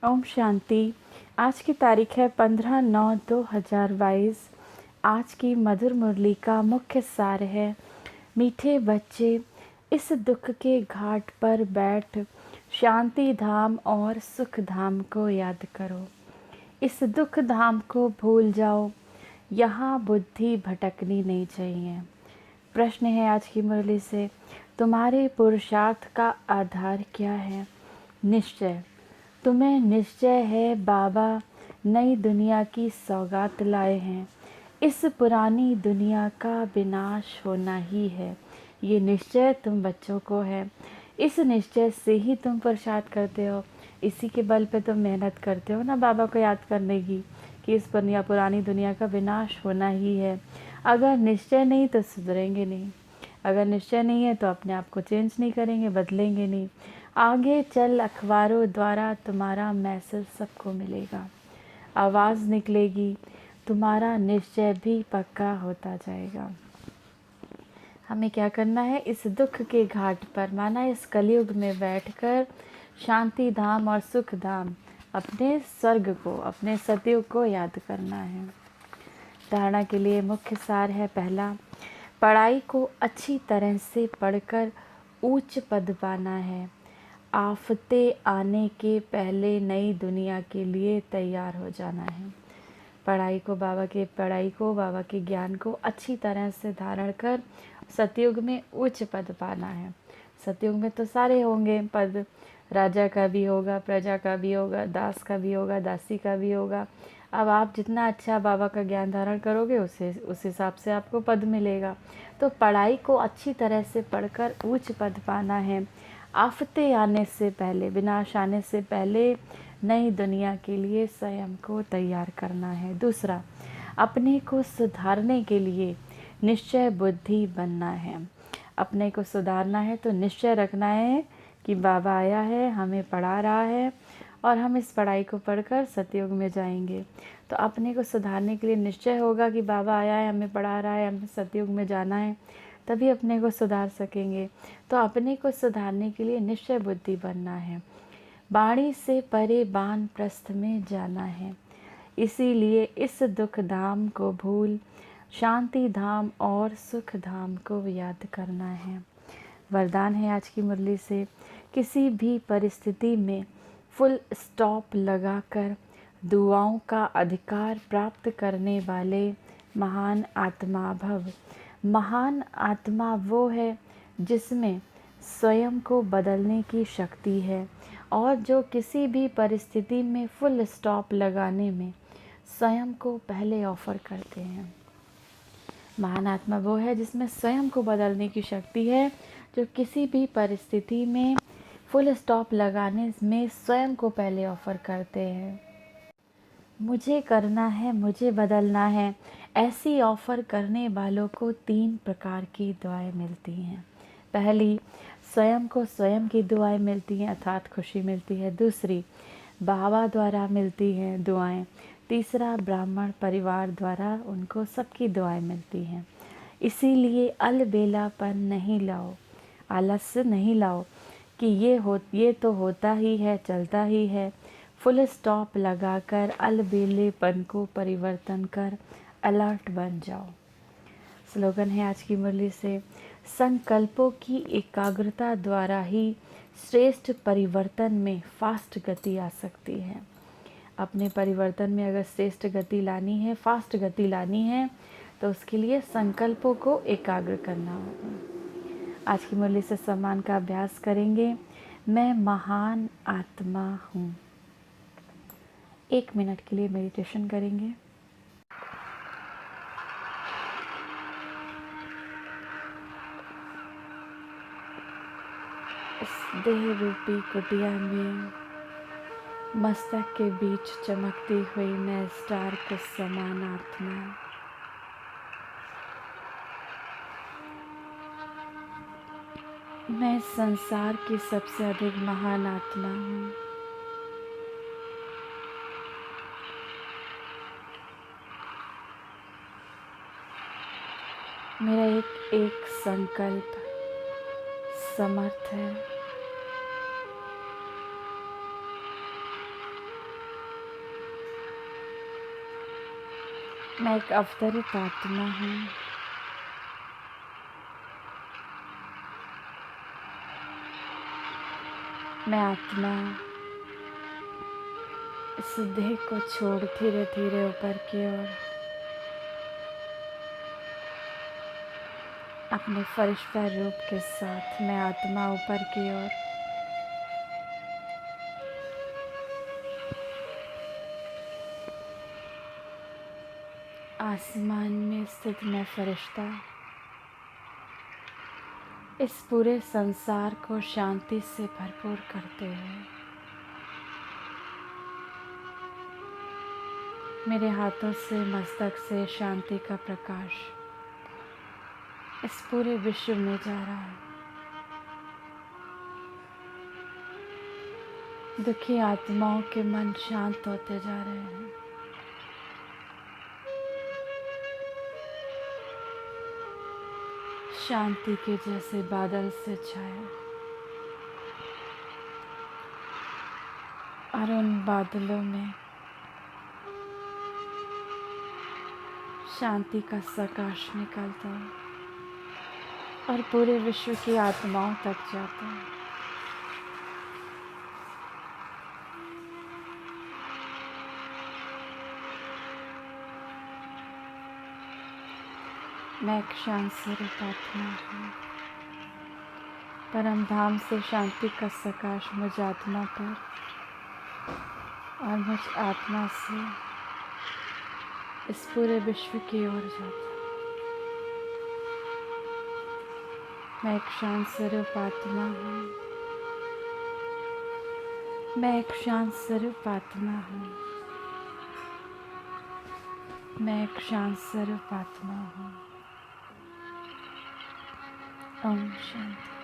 ओम शांति। आज की तारीख है 15/9/2022। आज की मधुर मुरली का मुख्य सार है, मीठे बच्चे, इस दुख के घाट पर बैठ शांति धाम और सुख धाम को याद करो। इस दुख धाम को भूल जाओ, यहाँ बुद्धि भटकनी नहीं चाहिए। प्रश्न है आज की मुरली से, तुम्हारे पुरुषार्थ का आधार क्या है? निश्चय। तुम्हें निश्चय है बाबा नई दुनिया की सौगात लाए हैं। इस पुरानी दुनिया का विनाश होना ही है, ये निश्चय तुम बच्चों को है। इस निश्चय से ही तुम पुरुषार्थ करते हो, इसी के बल पे तुम मेहनत करते हो ना बाबा को याद करने की, कि इस पुरानी दुनिया का विनाश होना ही है। अगर निश्चय नहीं तो सुधरेंगे नहीं, अगर निश्चय नहीं है तो अपने आप को चेंज नहीं करेंगे, बदलेंगे नहीं। आगे चल अखबारों द्वारा तुम्हारा मैसेज सबको मिलेगा, आवाज़ निकलेगी, तुम्हारा निश्चय भी पक्का होता जाएगा। हमें क्या करना है? इस दुख के घाट पर, माना इस कलयुग में बैठकर शांति धाम और सुख धाम, अपने स्वर्ग को, अपने सतयुग को याद करना है। धारणा के लिए मुख्य सार है, पहला, पढ़ाई को अच्छी तरह से पढ़कर उच्च पद पाना है। आफतें आने के पहले नई दुनिया के लिए तैयार हो जाना है। पढ़ाई को, बाबा के ज्ञान को अच्छी तरह से धारण कर सतयुग में उच्च पद पाना है। सतयुग में तो सारे होंगे पद, राजा का भी होगा, प्रजा का भी होगा, दास का भी होगा, दासी का भी होगा। अब आप जितना अच्छा बाबा का ज्ञान धारण करोगे उस हिसाब से आपको पद मिलेगा। तो पढ़ाई को अच्छी तरह से पढ़कर उच्च पद पाना है। आफतें आने से पहले, विनाश आने से पहले नई दुनिया के लिए स्वयं को तैयार करना है। दूसरा, अपने को सुधारने के लिए निश्चय बुद्धि बनना है। अपने को सुधारना है तो निश्चय रखना है कि बाबा आया है, हमें पढ़ा रहा है और हम इस पढ़ाई को पढ़कर सतयुग में जाएंगे। तो अपने को सुधारने के लिए निश्चय होगा कि बाबा आया है, हमें पढ़ा रहा है, हमें सतयुग में जाना है, तभी अपने को सुधार सकेंगे। तो अपने को सुधारने के लिए निश्चय बुद्धि बनना है। बाणी से परे वानप्रस्थ में जाना है, इसीलिए इस दुख धाम को भूल शांति धाम और सुख धाम को याद करना है। वरदान है आज की मुरली से, किसी भी परिस्थिति में फुल स्टॉप लगाकर दुआओं का अधिकार प्राप्त करने वाले महान आत्मा भव। महान आत्मा वो है जिसमें स्वयं को बदलने की शक्ति है और जो किसी भी परिस्थिति में फुल स्टॉप लगाने में स्वयं को पहले ऑफर करते हैं। महान आत्मा वो है जिसमें स्वयं को बदलने की शक्ति है, जो किसी भी परिस्थिति में फुल स्टॉप लगाने में स्वयं को पहले ऑफर करते हैं। मुझे करना है, मुझे बदलना है, ऐसी ऑफ़र करने वालों को 3 प्रकार की दुआएं मिलती हैं। पहली, स्वयं को स्वयं की दुआएं मिलती हैं, अर्थात खुशी मिलती है। दूसरी, बाबा द्वारा मिलती हैं दुआएं। तीसरा, ब्राह्मण परिवार द्वारा उनको सबकी दुआएं मिलती हैं। इसीलिए अलबेलापन नहीं लाओ, आलस्य नहीं लाओ कि ये तो होता ही है, चलता ही है। फुल स्टॉप लगाकर अलबेलेपन को परिवर्तन कर अलर्ट बन जाओ। स्लोगन है आज की मुरली से, संकल्पों की एकाग्रता द्वारा ही श्रेष्ठ परिवर्तन में फास्ट गति आ सकती है। अपने परिवर्तन में अगर श्रेष्ठ गति लानी है, फास्ट गति लानी है, तो उसके लिए संकल्पों को एकाग्र करना होगा। आज की मुरली से सम्मान का अभ्यास करेंगे। मैं महान आत्मा हूँ। 1 मिनट के लिए मेडिटेशन करेंगे। इस देह रूपी कुटिया में मस्तक के बीच चमकती हुई मैं स्टार के समान आत्मा, मैं संसार की सबसे अधिक महान आत्मा हूँ। मेरा एक एक संकल्प समर्थ है। मैं एक अवतरित आत्मा हूँ। मैं आत्मा इस देह को छोड़ धीरे धीरे ऊपर की ओर अपने फरिश्ता रूप के साथ मैं आत्मा ऊपर की ओर आसमान में स्थित मैं फरिश्ता इस पूरे संसार को शांति से भरपूर करते हुए मेरे हाथों से मस्तक से शांति का प्रकाश इस पूरे विश्व में जा रहा है। दुखी आत्माओं के मन शांत होते जा रहे हैं। शांति के जैसे बादल से छाए और उन बादलों में शांति का प्रकाश निकलता है और पूरे विश्व की आत्माओं तक जाता है। मैं एक शांत स्वरूप आत्मा हूँ। परम धाम से शांति का प्रकाश मुझ आत्मा पर और मुझ आत्मा से इस पूरे विश्व की ओर जाता है। मैं एक शांत स्वरूप आत्मा हूँ। मैं एक शांत स्वरूप आत्मा हूँ। मैं एक शांत स्वरूप आत्मा हूँ। ओम शांति।